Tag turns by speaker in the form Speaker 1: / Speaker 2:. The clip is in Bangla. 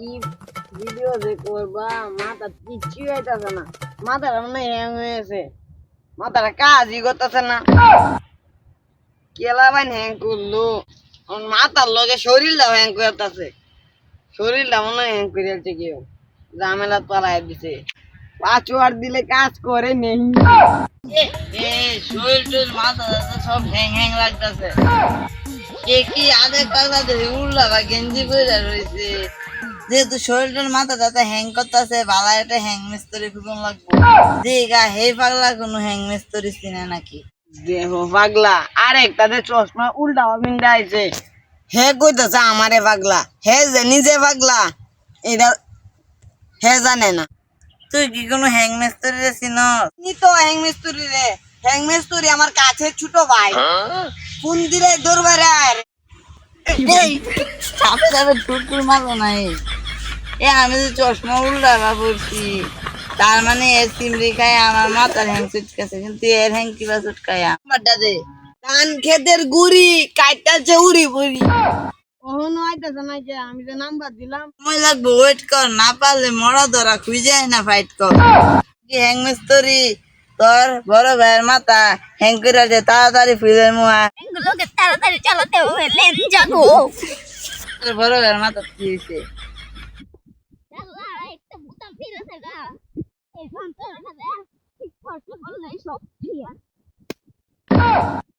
Speaker 1: কি ভিডিও যে করবা মাথা কিচ্ছু হইতাছে না, মাথাটা মনে হয় হ্যাং হয়েছে, মাথাটা কাজই করতেছে না। কেলা বাইন হ্যাং করলো, আমার মাথার লগে শরীরটাও হ্যাং করতেছে, শরীরটা মনে হয় হ্যাং করে যাচ্ছে, কেউ ঝামেলা পালাই দিছে, পাঁচওয়ার্ড দিলে কাজ করে নেই। শরীর টরীর মাথা সব হ্যাং হ্যাং লাগতেছে। কে কি আধে পাগলা ধরে উল্লা বা গেঞ্জি পরে রয়েছে, যেহেতু শরীরটার মাথা তাতে হ্যাং করতেছে, বালা একটা হ্যাং মিস্ত্রি খুঁজুন লাগবো। যে গা হে পাগলা কোনো হ্যাং মিস্ত্রি চিনে নাকি? দেহ পাগলা আরেক তাদের চশমা উল্টা বিন্দা আছে, হে কইতেছে আমারে পাগলা, হে যে নিজে পাগলা এটা হে জানে না। তুই কি কোনো হ্যাং মিস্ত্রি রে চিনস? নি তো হ্যাং মিস্ত্রি রে, হ্যাং মিস্ত্রি আমার কাছে ছোট ভাই, ফোন দিলে দৌড়বে রে। আর এই চাপে চাপে টুটুর মারো নাই, এ আমি যে চশমা উল্টা পড়ছি, তার মানে এর চিমড়ি খায় আমার মাথার হ্যাং চুটকাছে, কিন্তু এর হ্যাং কিবা চুটকায় আমারটা দে। ধান খেতের গুড়ি কাটতেছে উড়ি বুড়ি, কখনো আইতেছে না, যে আমি যে নাম্বার দিলাম সময় লাগবে, ওয়েট কর, না পারলে মরা ধরা খুঁজে না ফাইট কর। কি হ্যাং মিস্ত্রি তোর বড় ভাইয়ের মাথা হ্যাং করে আছে, তাড়াতাড়ি ফিরে মুয়া
Speaker 2: এগুলোকে তাড়াতাড়ি চালাতে হবে, লেন জাগো।
Speaker 1: তোর বড় ভাইয়ের মাথা কি হয়েছে?
Speaker 2: আল্লাহ, একটা বোতাম ফিরেছে গা। এই ফোন তো রাখা যায়। ঠিক করতে বললে সব ক্লিয়ার।